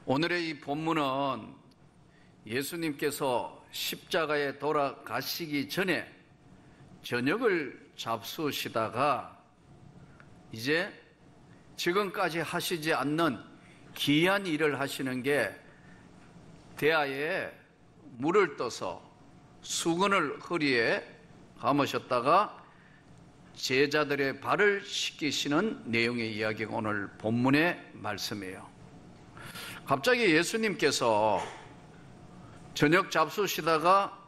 오늘의 이 본문은 예수님께서 십자가에 돌아가시기 전에 저녁을 잡수시다가 이제 지금까지 하시지 않는 기이한 일을 하시는 게 대야에 물을 떠서 수건을 허리에 감으셨다가 제자들의 발을 씻기시는 내용의 이야기가 오늘 본문의 말씀이에요. 갑자기 예수님께서 저녁 잡수시다가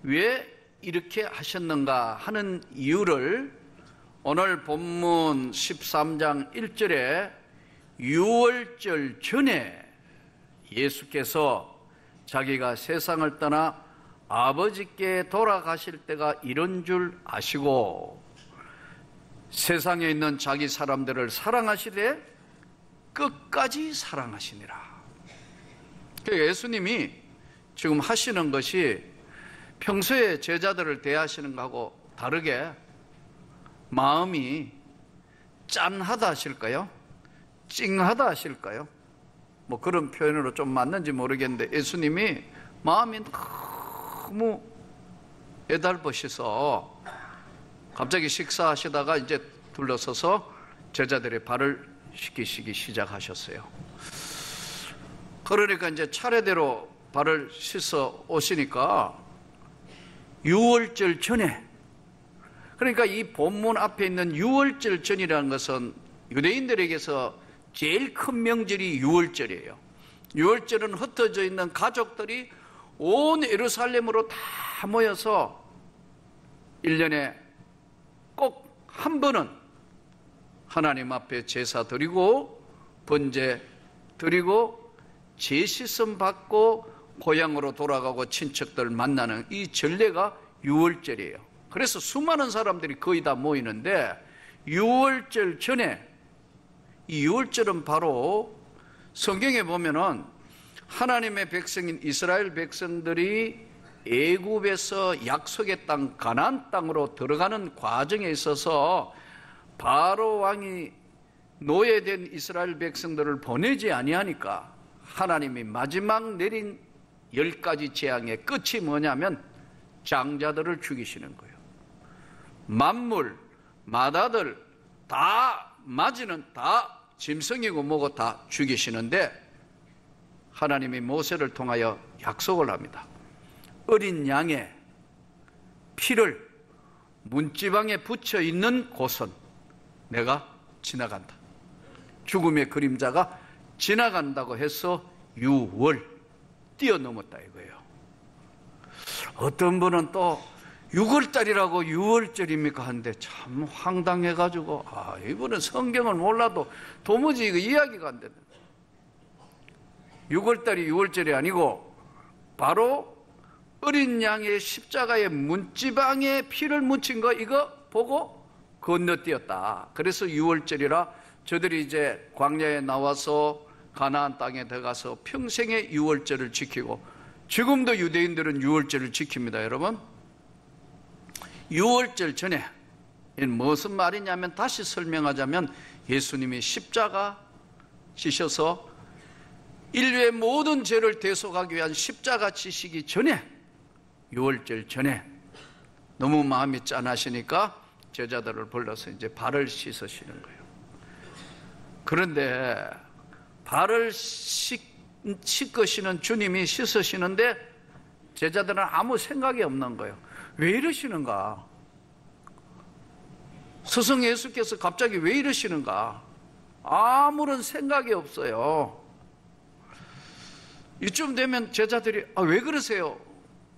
왜 이렇게 하셨는가 하는 이유를 오늘 본문 13장 1절에 유월절 전에 예수께서 자기가 세상을 떠나 아버지께 돌아가실 때가 이런 줄 아시고 세상에 있는 자기 사람들을 사랑하시되 끝까지 사랑하시니라. 그러니까 예수님이 지금 하시는 것이 평소에 제자들을 대하시는 것하고 다르게 마음이 짠하다 하실까요? 찡하다 하실까요? 뭐 그런 표현으로 좀 맞는지 모르겠는데 예수님이 마음이 너무 애달프셔서 갑자기 식사하시다가 이제 둘러서서 제자들의 발을 씻기시기 시작하셨어요. 그러니까 이제 차례대로 발을 씻어 오시니까 유월절 전에, 그러니까 이 본문 앞에 있는 유월절 전이라는 것은 유대인들에게서 제일 큰 명절이 유월절이에요. 유월절은 흩어져 있는 가족들이 온 예루살렘으로 다 모여서 1년에 꼭 한 번은 하나님 앞에 제사 드리고 번제 드리고 제시씀 받고 고향으로 돌아가고 친척들 만나는 이 전례가 유월절이에요. 그래서 수많은 사람들이 거의 다 모이는데 유월절 전에, 이 유월절은 바로 성경에 보면은 하나님의 백성인 이스라엘 백성들이 애굽에서 약속의 땅 가나안 땅으로 들어가는 과정에 있어서 바로 왕이 노예된 이스라엘 백성들을 보내지 아니하니까 하나님이 마지막 내린 10가지 재앙의 끝이 뭐냐면 장자들을 죽이시는 거예요. 만물, 마다들 다 맞이는 다 짐승이고 뭐고 다 죽이시는데 하나님이 모세를 통하여 약속을 합니다. 어린 양의 피를 문지방에 붙여 있는 곳은 내가 지나간다. 죽음의 그림자가 지나간다고 해서 유월 뛰어넘었다 이거예요. 어떤 분은 또 6월달이라고 6월절입니까 하는데 참 황당해가지고 이분은 성경을 몰라도 도무지 이거 이야기가 안 된다. 6월달이 6월절이 아니고 바로 어린 양의 십자가의 문지방에 피를 묻힌 거 이거 보고 건너뛰었다. 그래서 6월절이라 저들이 이제 광야에 나와서 가나안 땅에 들어가서 평생의 6월절을 지키고 지금도 유대인들은 6월절을 지킵니다. 여러분 6월절 전에 무슨 말이냐면 다시 설명하자면 예수님이 십자가 지셔서 인류의 모든 죄를 대속하기 위한 십자가 지시기 전에 6월절 전에 너무 마음이 짠하시니까 제자들을 불러서 이제 발을 씻으시는 거예요. 그런데 발을 씻으시는 주님이 씻으시는데 제자들은 아무 생각이 없는 거예요. 왜 이러시는가? 스승 예수께서 갑자기 왜 이러시는가? 아무런 생각이 없어요. 이쯤 되면 제자들이 왜 그러세요?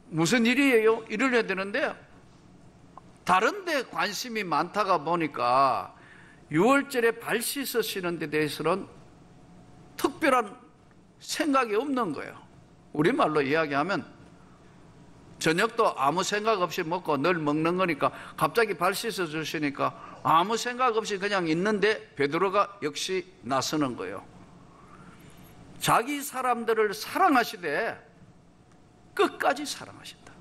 무슨 일이에요? 이러려야 되는데 다른 데 관심이 많다가 보니까 6월절에 발 씻으시는 데 대해서는 특별한 생각이 없는 거예요. 우리말로 이야기하면 저녁도 아무 생각 없이 먹고 늘 먹는 거니까 갑자기 발 씻어 주시니까 아무 생각 없이 그냥 있는데 베드로가 역시 나서는 거예요. 자기 사람들을 사랑하시되 끝까지 사랑하신다.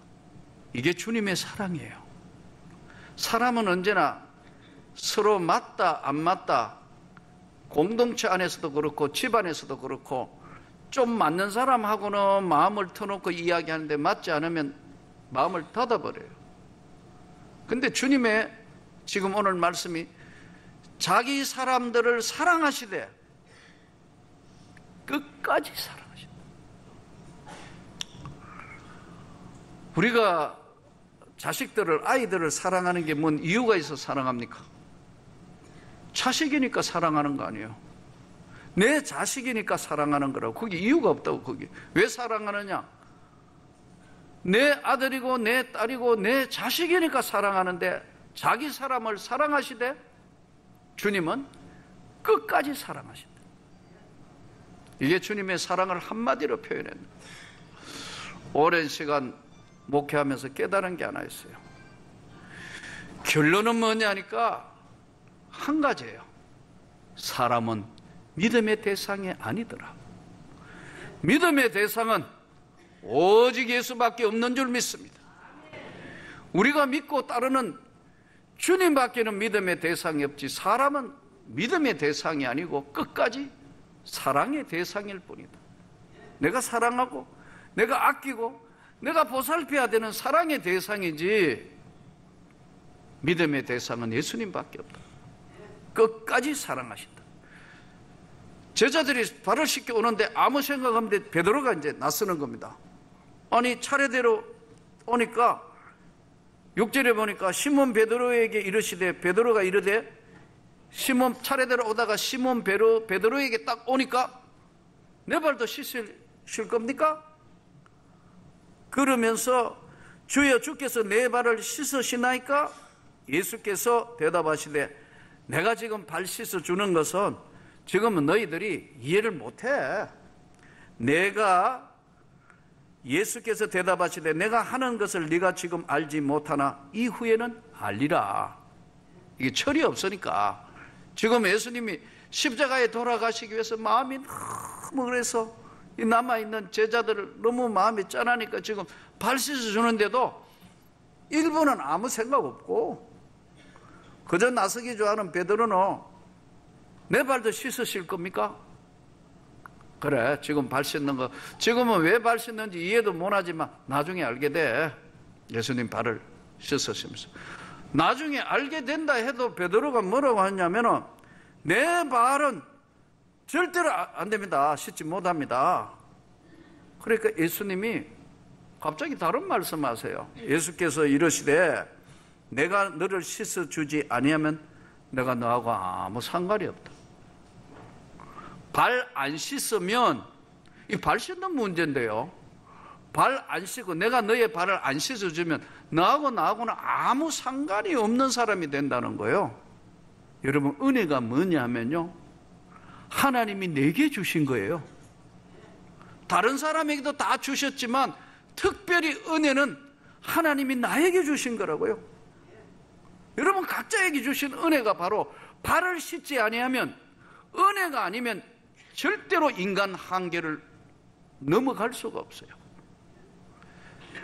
이게 주님의 사랑이에요. 사람은 언제나 서로 맞다 안 맞다 공동체 안에서도 그렇고 집안에서도 그렇고 좀 맞는 사람하고는 마음을 터놓고 이야기하는데 맞지 않으면 마음을 닫아버려요. 근데 주님의 지금 오늘 말씀이 자기 사람들을 사랑하시되 끝까지 사랑하신다. 우리가 자식들을, 아이들을 사랑하는 게 뭔 이유가 있어 사랑합니까? 자식이니까 사랑하는 거 아니에요. 내 자식이니까 사랑하는 거라고. 거기 이유가 없다고. 거기 왜 사랑하느냐? 내 아들이고 내 딸이고 내 자식이니까 사랑하는데 자기 사람을 사랑하시되 주님은 끝까지 사랑하신다. 이게 주님의 사랑을 한마디로 표현했는데 오랜 시간 목회하면서 깨달은 게 하나 있어요. 결론은 뭐냐니까 한 가지예요. 사람은 믿음의 대상이 아니더라. 믿음의 대상은 오직 예수밖에 없는 줄 믿습니다. 우리가 믿고 따르는 주님밖에는 믿음의 대상이 없지, 사람은 믿음의 대상이 아니고 끝까지 사랑의 대상일 뿐이다. 내가 사랑하고 내가 아끼고 내가 보살펴야 되는 사랑의 대상이지 믿음의 대상은 예수님밖에 없다. 끝까지 사랑하신다. 제자들이 발을 씻겨 오는데 아무 생각 없는데 베드로가 이제 나서는 겁니다. 아니 차례대로 오니까 6절에 보니까 시몬 베드로에게 이르시되, 베드로가 이르되 시몬 차례대로 오다가 시몬 베드로에게 딱 오니까 내 발도 씻으실 겁니까? 그러면서 주여 주께서 내 발을 씻으시나이까? 예수께서 대답하시되 내가 지금 발 씻어 주는 것은 지금은 너희들이 이해를 못해. 예수께서 대답하시되 내가 하는 것을 네가 지금 알지 못하나 이후에는 알리라. 이게 철이 없으니까. 지금 예수님이 십자가에 돌아가시기 위해서 마음이 너무 그래서 이 남아있는 제자들을 너무 마음이 짠하니까 지금 발 씻어주는데도 일부는 아무 생각 없고 그저 나서기 좋아하는 베드로는 내 발도 씻으실 겁니까? 그래, 지금 발 씻는 거, 지금은 왜 발 씻는지 이해도 못하지만 나중에 알게 돼. 예수님 발을 씻으시면서. 나중에 알게 된다 해도 베드로가 뭐라고 하냐면은 내 발은 절대로 안 됩니다. 씻지 못합니다. 그러니까 예수님이 갑자기 다른 말씀하세요. 예수께서 이르시되 내가 너를 씻어주지 아니하면 내가 너하고 아무 상관이 없다. 발 안 씻으면, 이 발 씻는 문제인데요, 발 안 씻고 내가 너의 발을 안 씻어주면 나하고는 아무 상관이 없는 사람이 된다는 거예요. 여러분, 은혜가 뭐냐면요, 하나님이 내게 주신 거예요. 다른 사람에게도 다 주셨지만 특별히 은혜는 하나님이 나에게 주신 거라고요. 여러분, 각자에게 주신 은혜가 바로 발을 씻지 아니하면, 은혜가 아니면 절대로 인간 한계를 넘어갈 수가 없어요.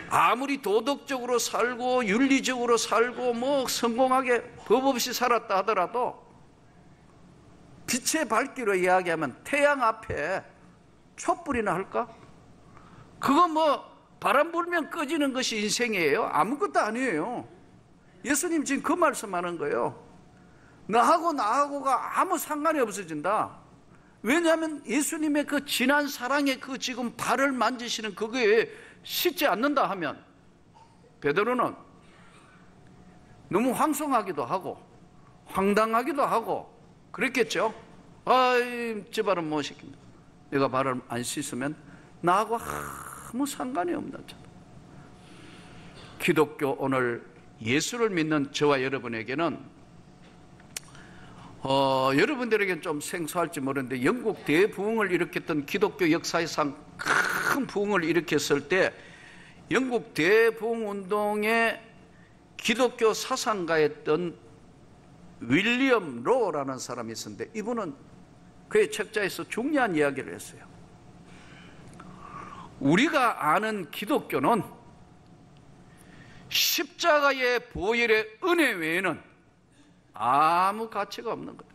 아무리 도덕적으로 살고 윤리적으로 살고 뭐 성공하게 법 없이 살았다 하더라도 빛의 밝기로 이야기하면 태양 앞에 촛불이나 할까? 그거 뭐 바람 불면 꺼지는 것이 인생이에요? 아무것도 아니에요. 예수님 지금 그 말씀하는 거예요. 나하고가 아무 상관이 없어진다. 왜냐하면 예수님의 그 진한 사랑의 그 지금 발을 만지시는 그거에 씻지 않는다 하면 베드로는 너무 황송하기도 하고 황당하기도 하고 그랬겠죠. 아이, 제 발은 못 씻긴다. 내가 발을 안 씻으면 나하고 아무 상관이 없는 자다. 기독교 오늘 예수를 믿는 저와 여러분에게는 여러분들에게는 좀 생소할지 모르는데 영국 대부흥을 일으켰던 기독교 역사상 큰 부흥을 일으켰을 때 영국 대부흥 운동의 기독교 사상가였던 윌리엄 로라는 사람이 있었는데 이분은 그의 책자에서 중요한 이야기를 했어요. 우리가 아는 기독교는 십자가의 보혈의 은혜 외에는 아무 가치가 없는 거다.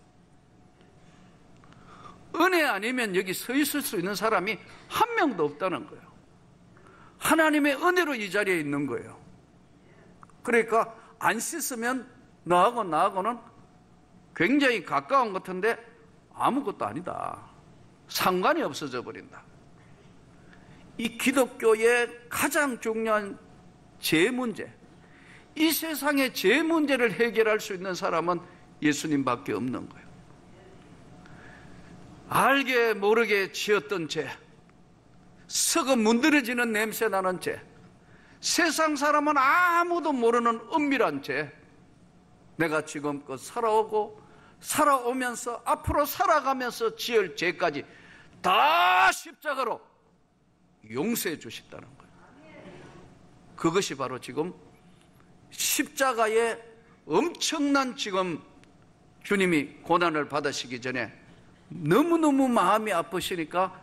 은혜 아니면 여기 서 있을 수 있는 사람이 한 명도 없다는 거예요. 하나님의 은혜로 이 자리에 있는 거예요. 그러니까 안 씻으면 너하고는 굉장히 가까운 것 같은데 아무것도 아니다. 상관이 없어져 버린다. 이 기독교의 가장 중요한 죄 문제, 이 세상의 죄 문제를 해결할 수 있는 사람은 예수님밖에 없는 거예요. 알게 모르게 지었던 죄, 썩어 문드러지는 냄새 나는 죄, 세상 사람은 아무도 모르는 은밀한 죄, 내가 지금껏 살아오면서 앞으로 살아가면서 지을 죄까지 다 십자가로 용서해 주셨다는 거예요. 그것이 바로 지금 십자가의 엄청난 지금 주님이 고난을 받으시기 전에 너무너무 마음이 아프시니까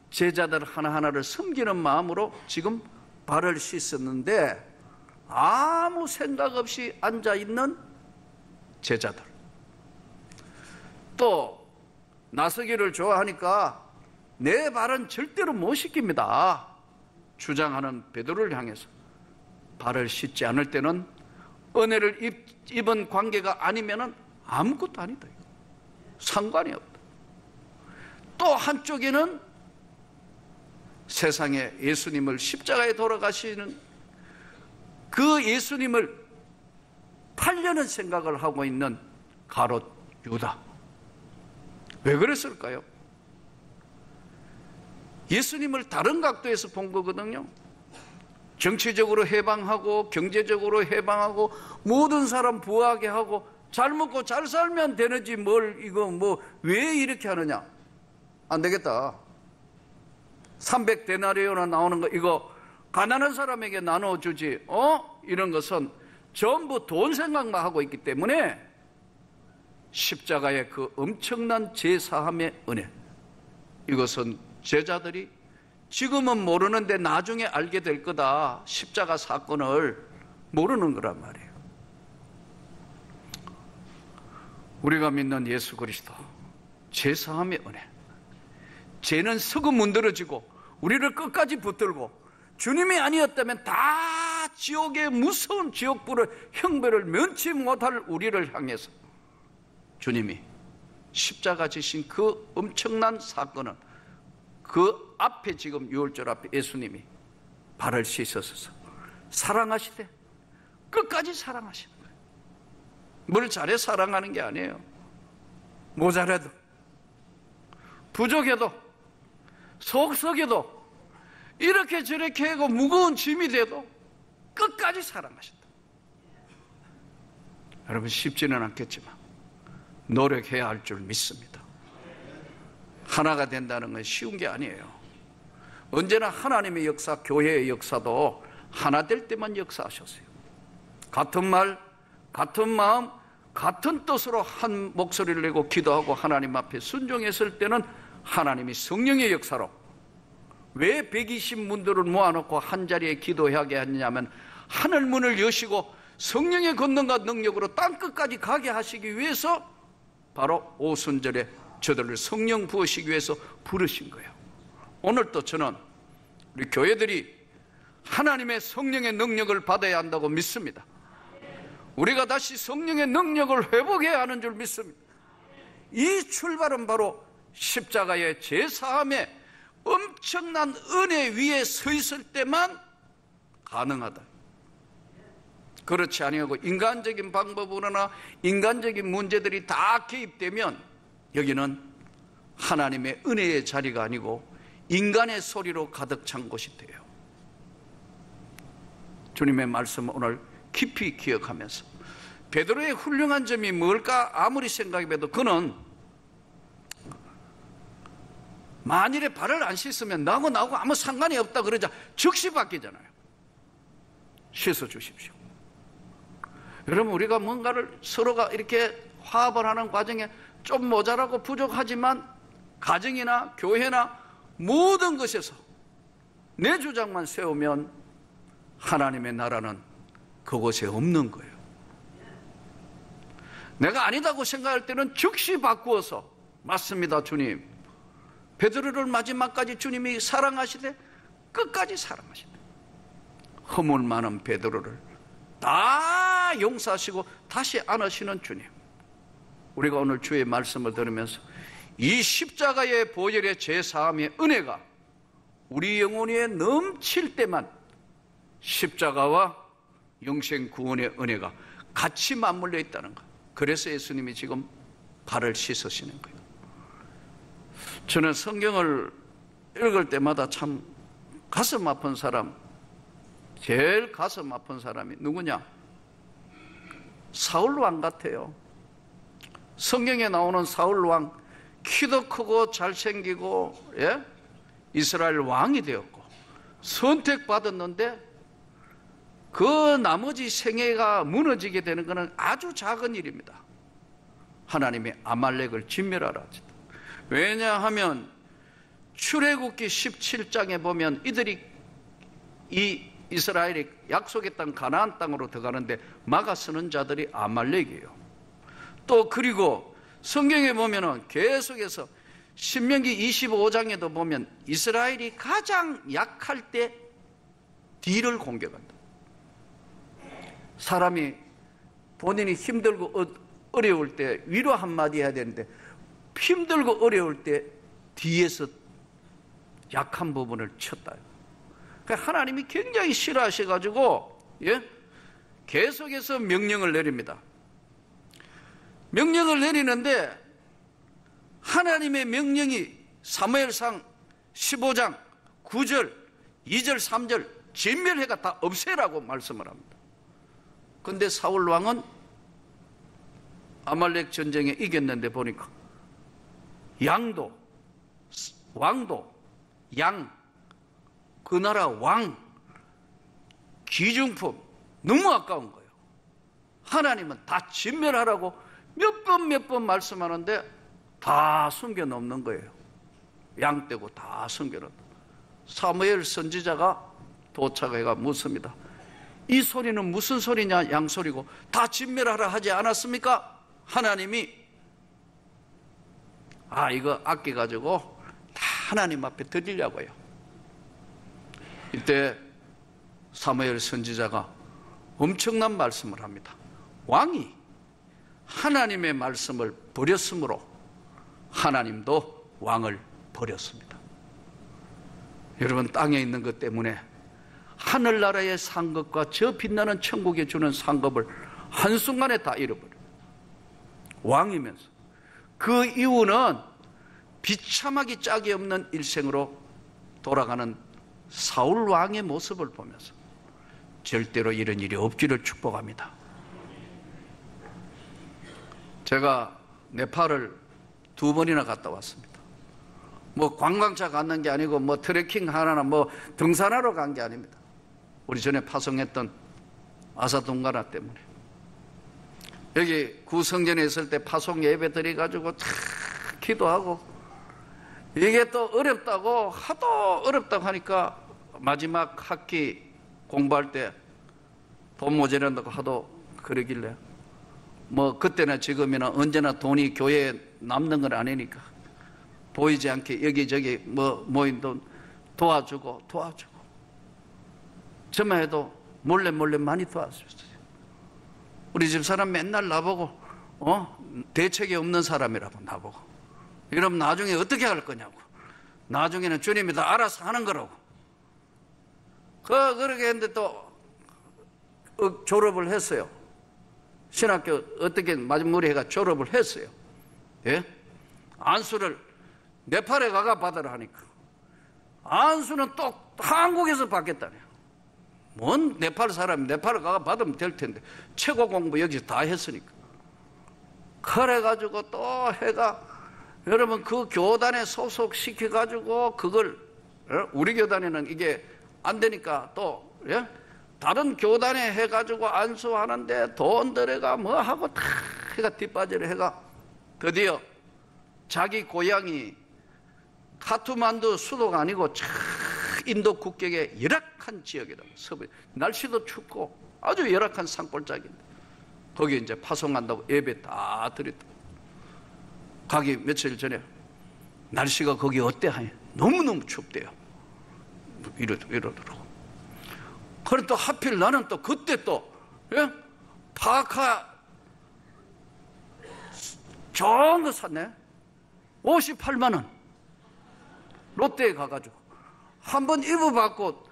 제자들 하나하나를 섬기는 마음으로 지금 발을 씻었는데 아무 생각 없이 앉아있는 제자들, 또 나서기를 좋아하니까 내 발은 절대로 못 씻깁니다 주장하는 베드로를 향해서 발을 씻지 않을 때는 은혜를 입은 관계가 아니면 아무것도 아니다. 상관이 없다. 또 한쪽에는 세상에 예수님을 십자가에 돌아가시는 그 예수님을 팔려는 생각을 하고 있는 가롯 유다. 왜 그랬을까요? 예수님을 다른 각도에서 본 거거든요. 정치적으로 해방하고 경제적으로 해방하고 모든 사람 부하게 하고 잘 먹고 잘 살면 되는지 뭘 이거 뭐 왜 이렇게 하느냐. 안 되겠다. 300데나리오나 나오는 거 이거 가난한 사람에게 나눠주지 이런 것은 전부 돈 생각만 하고 있기 때문에 십자가의 그 엄청난 제사함의 은혜, 이것은 제자들이 지금은 모르는데 나중에 알게 될 거다. 십자가 사건을 모르는 거란 말이에요. 우리가 믿는 예수 그리스도 제사함의 은혜, 죄는 썩어 문드러지고 우리를 끝까지 붙들고 주님이 아니었다면 다 지옥의 무서운 지옥불을 형벌을 면치 못할 우리를 향해서 주님이 십자가 지신 그 엄청난 사건은 그 앞에 지금 유월절 앞에 예수님이 발을 씻어서 사랑하시되 끝까지 사랑하시는 거예요. 뭘 잘해 사랑하는 게 아니에요. 모자라도 부족해도 속썩여도 이렇게 저렇게 하고 무거운 짐이 돼도 끝까지 사랑하신다. 여러분 쉽지는 않겠지만 노력해야 할 줄 믿습니다. 하나가 된다는 건 쉬운 게 아니에요. 언제나 하나님의 역사, 교회의 역사도 하나 될 때만 역사하셨어요. 같은 말, 같은 마음, 같은 뜻으로 한 목소리를 내고 기도하고 하나님 앞에 순종했을 때는 하나님이 성령의 역사로, 왜 120문들을 모아놓고 한자리에 기도하게 했냐면 하늘 문을 여시고 성령의 권능과 능력으로 땅끝까지 가게 하시기 위해서 바로 오순절에 저들을 성령 부으시기 위해서 부르신 거예요. 오늘도 저는 우리 교회들이 하나님의 성령의 능력을 받아야 한다고 믿습니다. 우리가 다시 성령의 능력을 회복해야 하는 줄 믿습니다. 이 출발은 바로 십자가의 제사함의 엄청난 은혜 위에 서 있을 때만 가능하다. 그렇지 아니하고 인간적인 방법으로나 인간적인 문제들이 다 개입되면 여기는 하나님의 은혜의 자리가 아니고 인간의 소리로 가득 찬 곳이 돼요. 주님의 말씀을 오늘 깊이 기억하면서 베드로의 훌륭한 점이 뭘까 아무리 생각해봐도 그는 만일에 발을 안 씻으면 나하고 아무 상관이 없다 그러자 즉시 바뀌잖아요. 씻어 주십시오. 여러분 우리가 뭔가를 서로가 이렇게 화합을 하는 과정에 좀 모자라고 부족하지만 가정이나 교회나 모든 것에서 내 주장만 세우면 하나님의 나라는 그곳에 없는 거예요. 내가 아니다고 생각할 때는 즉시 바꾸어서 맞습니다 주님, 베드로를 마지막까지 주님이 사랑하시되 끝까지 사랑하시대. 허물 많은 베드로를 다 용서하시고 다시 안으시는 주님. 우리가 오늘 주의 말씀을 들으면서 이 십자가의 보혈의 제사함의 은혜가 우리 영혼에 넘칠 때만 십자가와 영생 구원의 은혜가 같이 맞물려 있다는 것. 그래서 예수님이 지금 발을 씻으시는 거예요. 저는 성경을 읽을 때마다 참 가슴 아픈 사람, 제일 가슴 아픈 사람이 누구냐? 사울 왕 같아요. 성경에 나오는 사울 왕, 키도 크고 잘생기고, 예? 이스라엘 왕이 되었고 선택받았는데 그 나머지 생애가 무너지게 되는 것은 아주 작은 일입니다. 하나님이 아말렉을 진멸하라. 왜냐하면 출애굽기 17장에 보면 이들이 이 이스라엘이 약속의 땅 가나안 땅으로 들어가는데 막아서는 자들이 아말렉이에요. 또 그리고 성경에 보면은 계속해서 신명기 25장에도 보면 이스라엘이 가장 약할 때 뒤를 공격한다. 사람이 본인이 힘들고 어려울 때 위로 한마디 해야 되는데 힘들고 어려울 때 뒤에서 약한 부분을 쳤다. 그러니까 하나님이 굉장히 싫어하셔가지고, 예? 계속해서 명령을 내립니다. 명령을 내리는데 하나님의 명령이 사무엘상 15장 9절, 2절, 3절 진멸해가 다 없애라고 말씀을 합니다. 그런데 사울 왕은 아말렉 전쟁에 이겼는데 보니까 양도, 왕도, 양, 그 나라 왕, 기중품 너무 아까운 거예요. 하나님은 다 진멸하라고 몇 번 말씀하는데 다 숨겨놓는 거예요. 양 떼고 다 숨겨놓는. 사무엘 선지자가 도착해가 묻습니다. 이 소리는 무슨 소리냐? 양소리고 다 진멸하라 하지 않았습니까? 하나님이 이거 아껴가지고 다 하나님 앞에 드리려고요. 이때 사무엘 선지자가 엄청난 말씀을 합니다. 왕이 하나님의 말씀을 버렸으므로 하나님도 왕을 버렸습니다. 여러분, 땅에 있는 것 때문에 하늘나라의 상급과 저 빛나는 천국에 주는 상급을 한순간에 다 잃어버려요. 왕이면서. 그 이유는 비참하기 짝이 없는 일생으로 돌아가는 사울 왕의 모습을 보면서 절대로 이런 일이 없기를 축복합니다. 제가 네팔을 2번이나 갔다 왔습니다. 뭐 관광차 갔는 게 아니고 뭐 트레킹 하나나 뭐 등산하러 간 게 아닙니다. 우리 전에 파송했던 아사동가라 때문에. 여기 구성전에 있을 때 파송 예배 드려가지고 다 기도하고 이게 또 어렵다고 하도 어렵다고 하니까 마지막 학기 공부할 때 돈 모자란다고 하도 그러길래 뭐 그때나 지금이나 언제나 돈이 교회에 남는 건 아니니까 보이지 않게 여기저기 뭐 모인 돈 도와주고 저만 해도 몰래 많이 도와줬어요. 우리 집 사람 맨날 나보고 대책이 없는 사람이라고 나보고 이러면 나중에 어떻게 할 거냐고. 나중에는 주님이 다 알아서 하는 거라고. 그렇게 했는데 또 졸업을 했어요. 신학교 어떻게 마지막에 해가 졸업을 했어요. 예? 안수를 네팔에 가가 받으라 하니까 안수는 또 한국에서 받겠다네요. 뭔 네팔 사람이 네팔에 가가 받으면 될 텐데 최고 공부 여기서 다 했으니까. 그래가지고 또 해가 여러분 그 교단에 소속시켜가지고 그걸 우리 교단에는 이게 안 되니까 또 예? 다른 교단에 해가지고 안수하는데 돈 들여가 뭐 하고 다 해가 뒷바지를 해가 드디어 자기 고향이 카투만두 수도가 아니고 인도 국경의 열악한 지역이라고. 날씨도 춥고 아주 열악한 산골짜기인데 거기 이제 파송한다고 예배 다 드렸다. 가기 며칠 전에 날씨가 거기 어때? 하니 너무너무 춥대요. 이러더라고. 그래 또 하필 나는 또 그때 또 파카 좋은 거 샀네. 58만 원. 롯데에 가가지고 한번 입어봤고,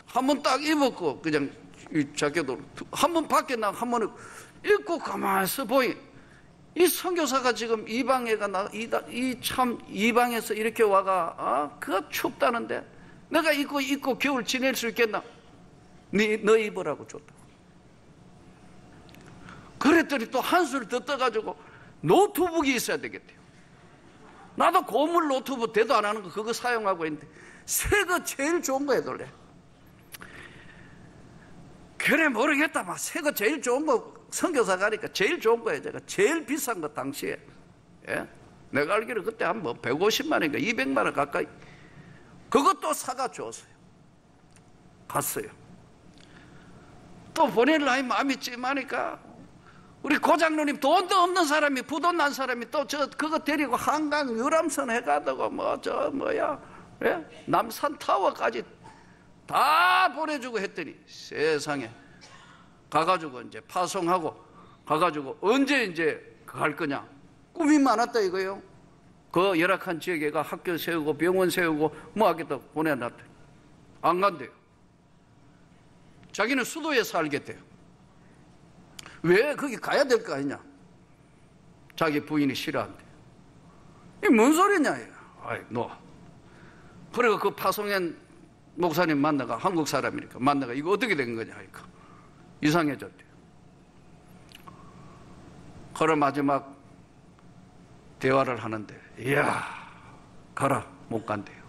한번 딱 입었고, 그냥 이 자켓도 한번 밖에 나가 한번 입고 가만히 있어 보이. 이 선교사가 지금 이방에가 이방에서 이렇게 와가 그거 춥다는데 내가 입고 겨울 지낼 수 있겠나? 너 입으라고 줬다. 그랬더니 또 한술 더 떠가지고 노트북이 있어야 되겠대요. 나도 고물 노트북 대도 안 하는 거 그거 사용하고 있는데 새 거 제일 좋은 거 해둘래. 그래 모르겠다. 막 새 거 제일 좋은 거 선교사 가니까 제일 좋은 거예요. 제가 제일 비싼 거 당시에. 예? 내가 알기로 그때 한 뭐 150만 원인가 200만 원 가까이 그것도 사가 줬어요. 갔어요. 또 보내려니 마음이 찜하니까 우리 고장로님 돈도 없는 사람이 부도 난 사람이 또 그거 데리고 한강 유람선 해가지고 예? 남산 타워까지 다 보내주고 했더니 세상에 가가지고 이제 파송하고 가가지고 언제 이제 갈 거냐. 꿈이 많았다 이거예요. 그 열악한 지역에가 학교 세우고 병원 세우고 뭐 하겠다 보내놨대. 안 간대요. 자기는 수도에 살겠대요. 왜 거기 가야 될 거 아니냐. 자기 부인이 싫어한대. 이게 뭔 소리냐. 아이 너. 그리고 그 파송현 목사님 만나가 한국 사람이니까 만나가 이거 어떻게 된 거냐 하니까 이상해졌대요. 그럼 마지막 대화를 하는데 이야 가라 못 간대요.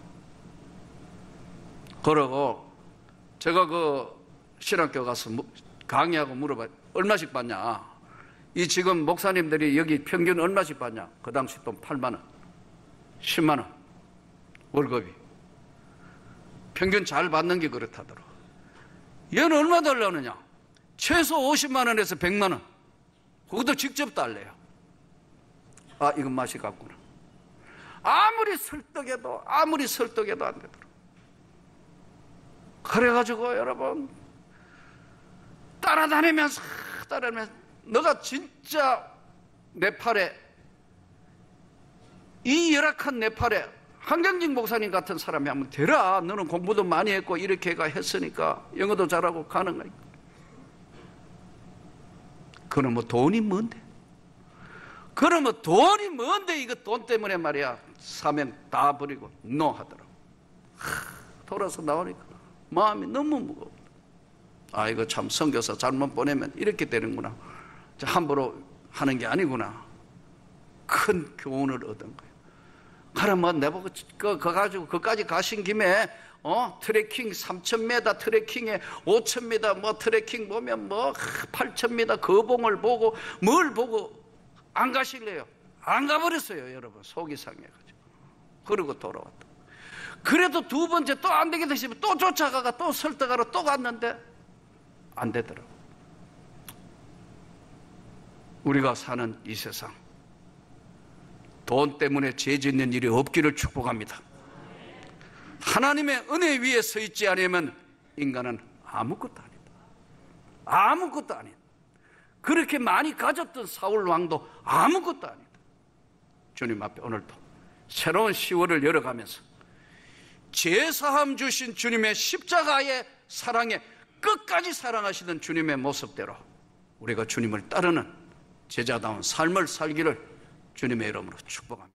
그러고 제가 그 신학교 가서 강의하고 물어봐요. 얼마씩 받냐. 이 지금 목사님들이 여기 평균 얼마씩 받냐. 그 당시 돈 8만 원 10만 원 월급이 평균 잘 받는 게 그렇다더라. 얘는 얼마 달라느냐. 최소 50만 원에서 100만 원. 그것도 직접 달래요. 아 이건 맛이 같구나. 아무리 설득해도 안 되더라. 그래가지고 여러분 따라다니면서 너가 진짜 네팔에 이 열악한 네팔에 한경직 목사님 같은 사람이 한번 되라. 너는 공부도 많이 했고 이렇게 했으니까 영어도 잘하고 가는 거야. 그럼 뭐 돈이 뭔데? 그러면 돈이 뭔데 이거 돈 때문에 말이야 사명 다 버리고 노 하더라고. 돌아서 나오니까 마음이 너무 무거워. 아 이거 참 선교사 잘못 보내면 이렇게 되는구나. 함부로 하는 게 아니구나. 큰 교훈을 얻은 거예요. 그럼 뭐 내보고 그거 가지고 그까지 가신 김에 트레킹 3,000m 트레킹에 5,000m 뭐 트레킹 보면 뭐 8,000m 거봉을 보고 뭘 보고 안 가실래요? 안 가버렸어요 여러분. 속이 상해가지고. 그러고 돌아왔다. 그래도 두 번째 또 안 되겠다 싶으면 또 쫓아가가 또 설득하러 또 갔는데 안 되더라고. 우리가 사는 이 세상 돈 때문에 죄 짓는 일이 없기를 축복합니다. 하나님의 은혜 위에 서 있지 않으면 인간은 아무것도 아니다. 아무것도 아니다. 그렇게 많이 가졌던 사울 왕도 아무것도 아니다. 주님 앞에 오늘도 새로운 10월을 열어가면서 제사함 주신 주님의 십자가의 사랑에 끝까지 사랑하시던 주님의 모습대로 우리가 주님을 따르는 제자다운 삶을 살기를 주님의 이름으로 축복합니다.